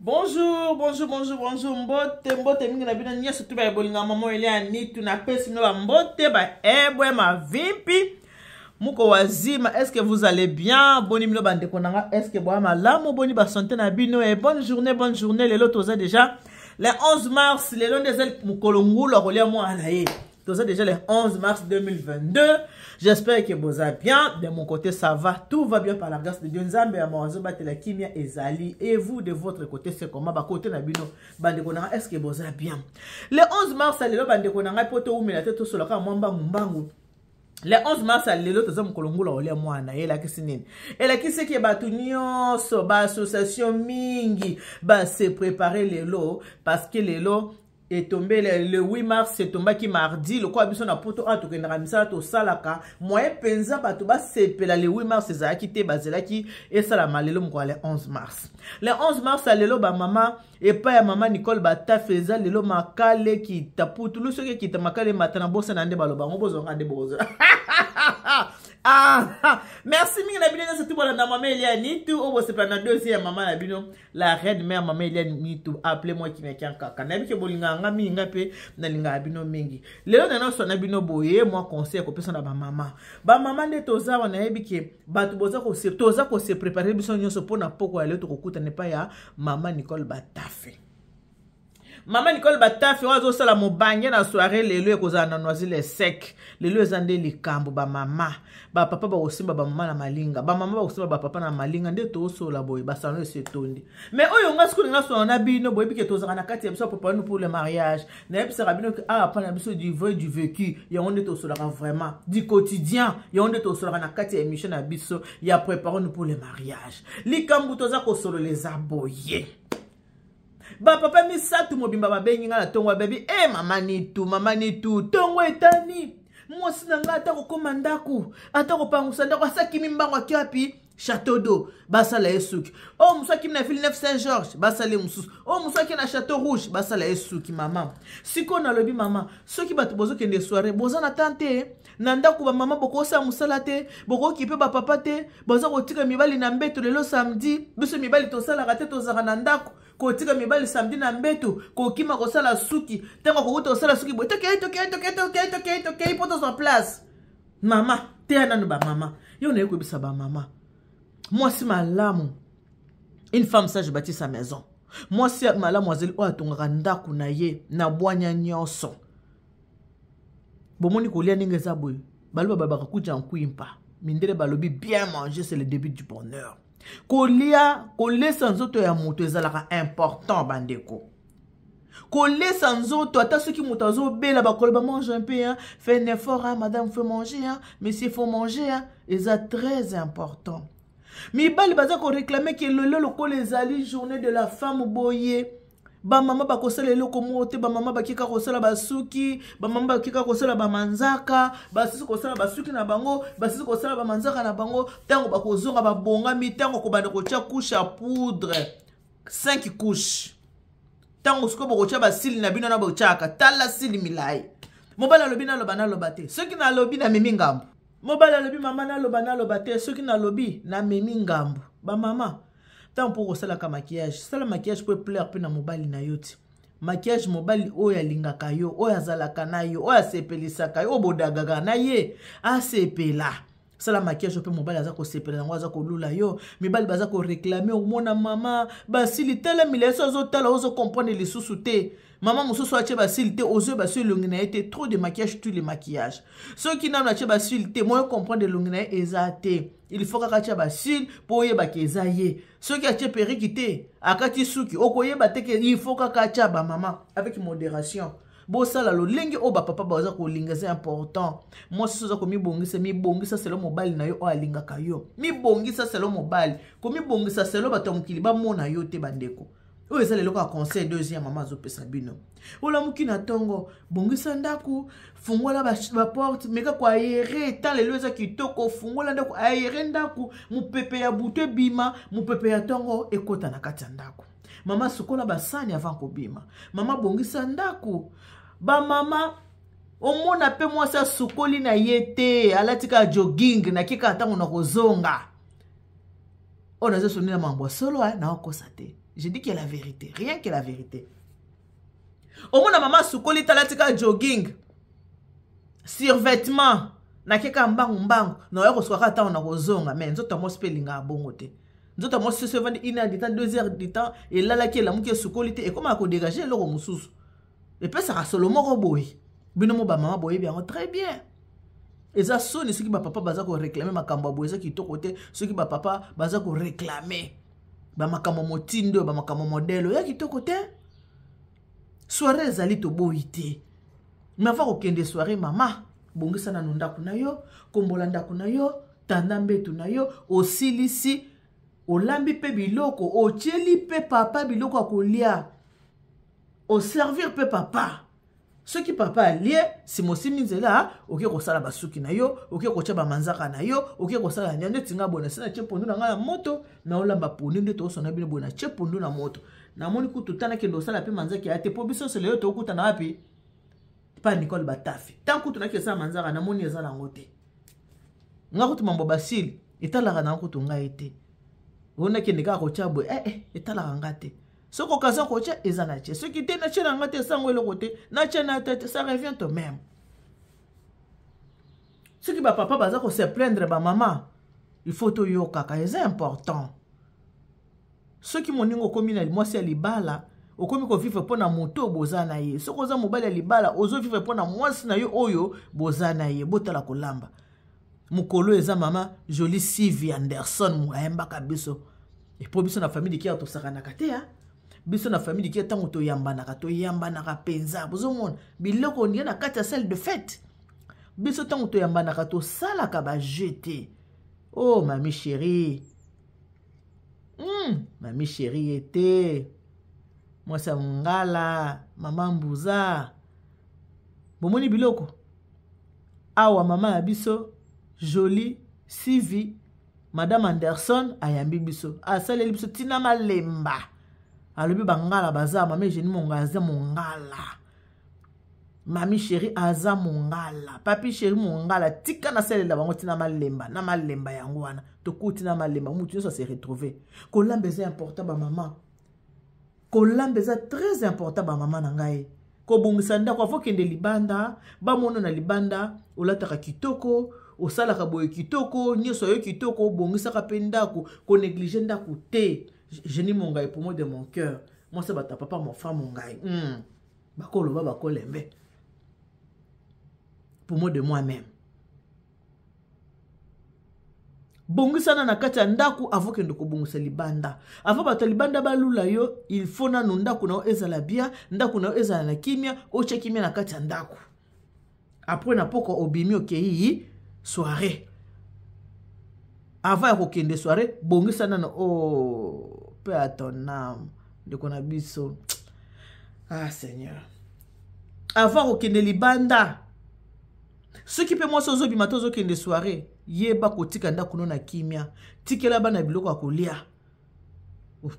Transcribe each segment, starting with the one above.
Bonjour, mbote mingi na bino nyeso tu ba bolinga mama ile ni tuna pesi no mbote ba ebwe ma vimpi muko wazima. Est-ce que vous allez bien? Boni mino bande konanga, est-ce que boa malamu boni ba santé na bino et bonne journée lelo toza déjà le 11 mars lelo ndezel mukolongulu akolia mo alaye. Toza déjà le 11 mars 2022. J'espère que vous allez bien. De mon côté, ça va. Tout va bien par la grâce de Dieu. Nzambe ya mawazo batela kimia ezali. Et vous, de votre côté, c'est comment? Ba côté na bino. Bande konanga, est-ce que vous allez bien? Le 11 mars, lelo bande konanga poto umela teto solaka mwamba mumbangu. Le 11 mars, lelo toza mukolongula ole mwana. Ela kisinini. Ela kiseke batu nyonso, ba association mingi, ba se préparer lelo. Parce que lelo, est tombé le 8 mars, c'est tombé qui mardi, le quoi biso na poto a to kenra misala to salaka, moyen penza bato ba sepela le 8 mars c'est ça qui te bazela qui et ça la malelo mko le 11 mars. Le 11 mars lelo ba mama et pas ya mama Nicole bata feza lelo makale qui taputu lu soki qui ta makale matana bosa na nde baloba ngobozo ngande bozo. Merci mingi na bino c'est tout bon na maman Eliane tout au c'est pas na deuxième maman na bino la reine mère maman Eliane ni tout appelez-moi qui n'est qu'un kaka na bi ke bolinga nga minga pe na linga bino mingi lelo na so na bino boye moi conseil ko pesa na ba mama nde toza wana yebi ke batu boza ko se préparer biso nyonso pona poko ya lelo to kokuta ne pa ya mama Nicole Batafe. Maman Nicole Batafe wazo sala mobange na soirée lelo ekoza na noisile sec lelo ezande likambo ba mama ba papa ba osimba ba mama na malinga ba mama ba osimba ba papa na malinga nde to sola boy ba sano esetondi mais oyo nga siku nga so na bino boy bike toza na kati ya biso papa nous pour le mariage na ebisa bino que pa na biso du vrai du vécu ya on est to sola vraiment du quotidien ya on est to sola na kati ya émission na biso ya préparer nous pour le mariage likambo toza ko solo les aboyer. Ba papa misatu mobimba babengi nga na tongo baby mama ni tu tongo etani mwasi na nga atako koma ndaku atako pangusa ndaku asaki mimbango akiapi Château d'eau basala esuki musaki na Villeneuve Saint-Georges basala mususu musaki na Château Rouge basala esuki mama siko na lobi mama soki bato bozo kende soirée boza na tante na ndaku ba mama boko sa musala te boko kipe ba papa te boza kotika mibali na mbeto lelo samedi biso mibali to sala rate to zaka na ndaku ko tika mibali samedi na mbeto ko kima ko sala suki tango ko to sala suki boto ke poto sa place mama te ananu ba mama yo na ko bisa ba mama. Moi si malamu une femme sage bâtit sa maison. Moi si malamu azeli o atongaka ndaku na ye na bwanya nyonso. Bomoni kolia ninge za boy. Baloba babaka kuja nkuimpa. Mindele balobi bien manger c'est le début du bonheur. Kolia kolesa nzoto ya moto ezalaka important bandeko. Kolesa nzoto ata soki moto azobela bakoloba mange un peu hein, fais un effort hein, madame faut manger hein, monsieur faut manger hein, eza très important. Mibali baza ko réclamer que lelo ko les ali journée de la femme boye ba mama ba kosala eloko mote ba mama ba kika kosala basuki ba mama ba kika kosala ba manzaka ba sisi kosala basuki na bango ba sisi kosala ba manzaka na bango tango ba kozonga ba bonga mi tango ko banda ko tia couche à poudre 5 couches tango sko ba ko tia ba sili na bino na ba chaka tala sili milai mobala lobi na loba na lobate soki na lobi na mimi ngambo mobala lobi mama na loba te soki na lobi na memi ngambu ba mama tant pour sala ka maquillage sala maquillage peut plaire pe na mobali na yoti maquillage mobali oya lingaka yo oya zalaka na yo oya sepelisaka yo bodagaga na ye asepela sala maquillage pe mobali aza ko sepela ngo aza ko lula yo mibali baza ko réclamer au mona mama basili tele mileso zo tala ozo comprendre les sous-soutés. Maman mususu ache basilité ozo basu longina été trop de maquillage tous les maquillages. Ceux qui n'ont ache basilité moi comprendre de longina ezate. Il faut qu'ache basil pour yeba kezaye. Ceux qui ache perikité akati suki okoyeba te que il faut qu'ache ba maman avec modération. Bo sala lo lengi o ba papa baza ko linga c'est important. Moi si soza ko mi bongisa c'est le mobile na yo o alinga kayo. Mi bongisa c'est le mobile. Ko mi bongisa c'est le bato mukili ba mona yo te bandeko. Oyo ezali loko a conseil deuxième maman zo pesa bino. Ola mukina tongo bongisa ndaku fungola ba porte meka kwa aéré tant lelo za kitoko fungola ndaku aéré ndaku mupepe ya buto bima mupepe ya tongo ekota na kati ndaku. Mama sukola basani avant ko bima. Mama bongisa ndaku ba mama omona pe mwasa sukoli na yete alatika jogging na kika tango na kozonga. Ona zo sonina mambo solo na okosa te. Je dis que la vérité. Rien que la vérité. Au moins, maman soukoli talatika jogging. Survêtement. Nakeka mbangu. Na yoko swaka ta on a kozonga. Mais nzoto mo spellinga bongo te. Nzoto mo se vendre 1 heure de temps, 2 heures de temps. Et là, la qui est la mouke soukoli te. Et comment a dégager l'eau mousous. Et puis ça a seulement roboy. Binomo ba maman boye bien. Très bien. Et ça sonne ceux qui ba papa baza ko réclamer makambo boye ça qui to côté. Ceux qui ba papa baza ko réclamer. Ba makambo motindo, ba makambo modèle. Ya qui to côté. Soirée zali to boité. Mais avant aucun des soirées maman, bongisa na nunda kuna yo, kombolanda kuna yo, tandambe tuna yo, osilisi, olambi pe biloko, otieli pe papa biloko akolia. Au servir pe papa. Ce qui papa lié, si mosi minzela, ok ko sala basuki na yo, ok ko chaba manzaka na yo, ok ko sala nyande tinga bona sina chepondu na ngala moto, na olamba pondu nde to sona bino bona chepondu na moto. Na moni ku tutana ke ndo sala pe manzaki ate po biso sele yo to kuta na wapi? Pa Nicole Batafi. Tant que tu n'as que ça manzaka na moni ezala ngote. Nga kutu mambo basili, etala na kutu nga ete. Ona ke ndika ko chabo etala ngate. Ce qu'on a fait, c'est que ce qui était ça revient au même. Ce qui va papa se plaindre, maman, il faut tout yoka, c'est important. Ce qui m'ont dit que moi c'est libala, au comme qu'on vivre pour na moto bozana ye. Ce qu'on a mobile libala, ozo vivre pour na moi na yo oyo bozana ye, botala kolamba. Mukolo eza maman jolie Sylvie Anderson muemba kabiso. Et pour biso na famille qui a to sakana katea. Biso na famille qui est tant to yamba na penza bozomon biloko ni na kati ya salle de fête. Biso tant to yamba na to sala ka ba jeter. Oh mamie chérie. Mamie chérie était moi ça ngala maman mbuza. Bomoni biloko. Awa maman ya biso jolie Sylvie Madame Anderson ayambi biso. Asale biso tina malemba. Alobi bangala baza mami jeni monga aza mongala. Mami chérie aza mongala. Papi chérie mongala. Tika na sele la bango tina malemba. Na malemba yango wana. Toko tina malemba. Moutu ça se retrouver. Kolambe c'est important ba maman. Kolambe c'est très important ba maman na ngai. Ko bongisa ndako fo kende libanda. Ba mono na libanda. Olataka kitoko. Osalaka boye kitoko. Nyoso yo kitoko. Bongisa ka pendako. Ko négliger ndako te. Je n'ai mon gars pour moi de mon cœur. Moi, c'est ta papa, mon frère, mon gars. Bakolo, bakolo, pour moi de moi-même. Bongisa na kati ya ndaku avant que ndoko bongisa libanda. Avant bata libanda balula yo, il faut na ndaku na ezala bien, ndaku na ezala na kimia, oche kimia na kati ya ndaku. Après na poko obimi okei soirée. Avant ya kokende soirée, bongisa na paix à ton âme. De qu'on a biso. Ah Seigneur. Avant kokende libanda. Ce qui peut moi sozo bimato zo kende soirée, yeba kotika ndaku na kimia. Tikela bana biloko akolia.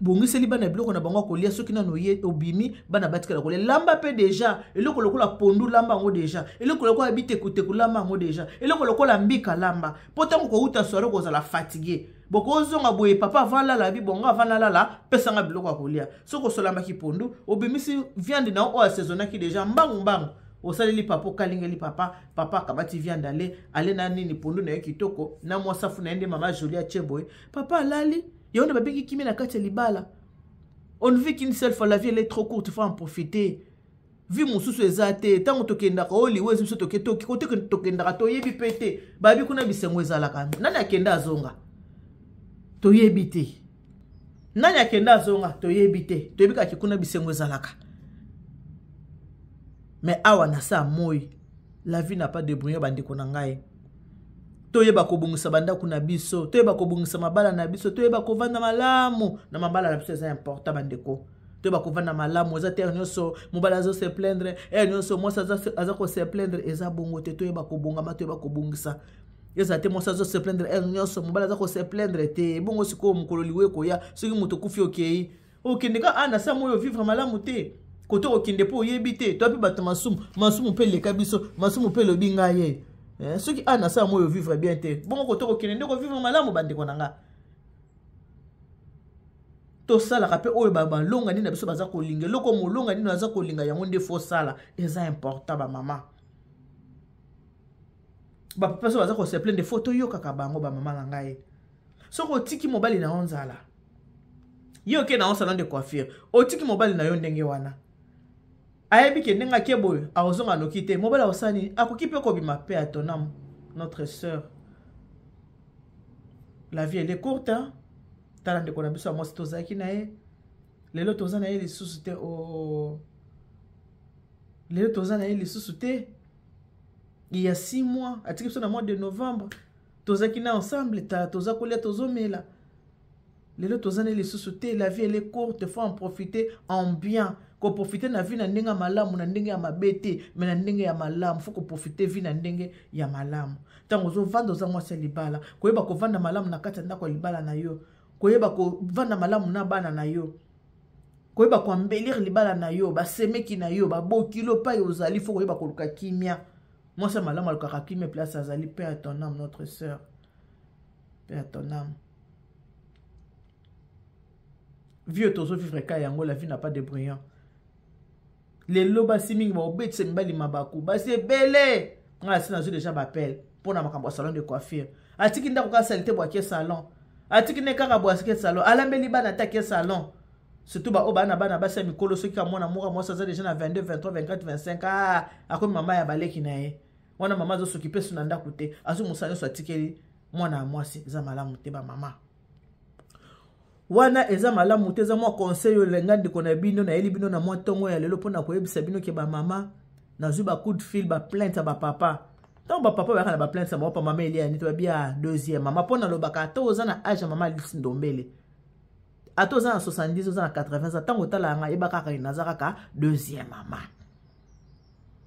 Bongisa libana biloko na bango akolia soki na noye obimi bana batika kolia. Lamba pe déjà, eloko lokola pondu lamba ngo déjà. Eloko lokola bite kuteku lamba ngo déjà. Eloko lokola mbika lamba. Pourtant ko uta soirée ko za fatigué. Boko zonga boye papa vala la bi bonga vala la pesa nga biloko akolia. Soko solamba ki pondu, obimisi viande na o assaisonaki déjà mbangu mbangu. Osaleli papa kalingeli papa kabati viande ale na nini pondu na kitoko na mwa safu na ende mama Jolia Cheboy. Papa lali yonde babiki kimi na kati libala. On vit qu'une seule fois, la vie elle est trop courte, il faut en profiter. Vie mon sous ezate, tant to kenda ko oli wezi so to keto kote to kenda to yebi pete. Babi kuna bisengo ezala kami. Nani akenda azonga? To yebite. Nani akenda azonga to yebite. To yebika kikuna bisengo ezalaka. Mais awa na sa moi, la vie n'a pas de brouillon bandiko na ngai. Toyeba kobungisa banda kuna biso, toyeba kobungisa mabala na biso, toyeba kovanda malamu na mabala na biso c'est important bandeko. Toyeba kovanda malamu za terre nyonso, mobala zo se plaindre, nyonso moi ça ko se plaindre eza bongo te toyeba kobunga ma toyeba kobungisa. Eza te moi ça zo se plaindre nyonso, mobala za ko se plaindre te bongo siko mukolo liwe ko ya, soki muto kufi okei. Okendeka ana sa moyo vivre malamu te. Koto okende po yebite, to api bato masumu pe le kabiso, masumu pe lo binga ye. Ceux qui ont ça moi vivre bien te bon ko to ko kende ko vivre malamu bande ko nanga to sala ka pe oyo ba longa ni na biso baza ko linga loko mo longa ni naza ko linga yango nde fo sala eza important ba mama ba papa so baza ko se plein de photos yo kaka bango ba mama na ngai soko tiki mobali na onzala yo ke na on salon de coiffure o tiki mobali na yo ndenge wana ayebi ke ndenga keboyo azonga nokite mobali osani akoki pe ko bima pe à ton âme notre sœur. La vie elle est courte hein. Tala ndeko na biso amosi tozaki na ye lelo toza na ye lisusu te o lelo toza na ye lisusu te il y a 6 mois atiki biso na mois de novembre tozaki na ensemble ta toza kolia tozomela lelo toza na ye lisusu te. La vie elle est courte, faut en profiter en bien ko profiter na vie na ndenge ya malamu na ndenge ya mabete mais na ndenge ya malamu faut ko profiter vie na ndenge ya malamu tango zo vanda za mwasi libala koyeba ko vanda malamu na kati ndako libala na yo koyeba ko vanda malamu na bana na yo koyeba ko embellir libala na yo ba semeki na yo ba bokilo pa yo zali faut koyeba ko luka kimia mwasi malamu alukaka kimia place azali paix à ton âme notre sœur paix à ton âme. Vieux tozo vivre ka yango la vie n'a pas de brillant. Les loba siming ba obet se mbali mabaku ba se belé nga sina zo déjà bapel pour na makambo salon de coiffure atiki ndako ka salite bo ke salon atiki ne kaka bo ke salon alambeli bana ta ke salon surtout ba obana bana ba se mikolo soki ka mona moka moi ça déjà na 22 23 24 25 ah akomi mama ya baleki na ye wana mama zo s'occuper suna ndako te azu musano so atikeli mwana mwasi za malamu te ba mama wana eza malamu te za mwa conseil olenga ndiko na bino na eli bino na mwa tongo ya lelo pona koyebisa bino ke ba mama na zu ba coup de fil ba plainte ba papa donc ba papa ba kana ba plainte sa ba mama eli ya nito bia deuxième mama pona lo baka to za na age mama Lisi Ndombele ato za na 70 za na 80 za tango tala nga ebaka ka nazaka ka deuxième mama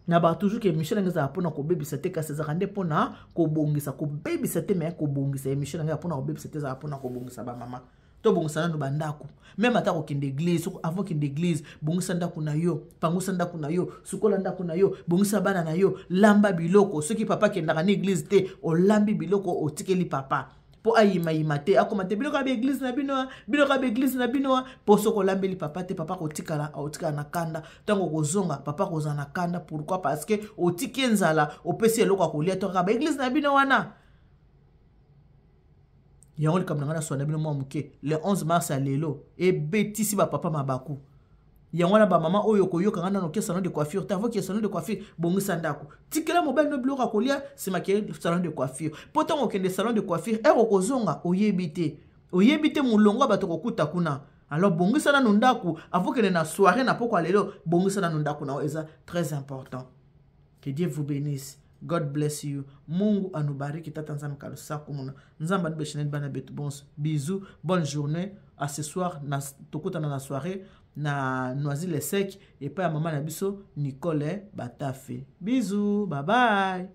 na ba toujours que Michel nga za pona ko bebisa te ka seza kande pona ko bongisa ko bebisa te mais ko bongisa Michel nga pona ko bebisa te za pona ko bongisa ba mama to bongisa na bandako même ata ko kende église avant kende église bongisa ndako na yo pangusa ndako na yo sukola ndako na yo bongisa bana na yo lamba biloko soki papa kenda na église te o lambi biloko o tikeli papa po ayima yimate akomate biloko ya église na bino biloko ya église na bino po soko lambeli papa te papa ko tikala o tikala na kanda tango kozonga papa koza na kanda pourquoi parce que o tikenzala o pesi eloko akolia to ka ba église na bino wana yango comme ngana so na bino mo muke le 11 mars à lelo e betisi ba papa mabaku yango na ba mama oyo koyoka ngana no ke salon de coiffure ta voki salon de coiffure bongisa ndako tikela mobile no biloko akolia sima ke salon de coiffure pourtant okende salon de coiffure e okozonga oyebite mulongo bato kokuta kuna alors bongisa na ndako avokene na soirée na poko lelo bongisa na ndako na eza très important. Que Dieu vous bénisse. God bless you. Mungu anubariki tata nzambe kalusaku muna. Nzamba nibesheneni bana betu bons. Bisous, bonne journée. À ce soir, tokota na soirée na Noisy-le-Sec et pas à maman na biso Nicole Batafe. Bisous, bye bye.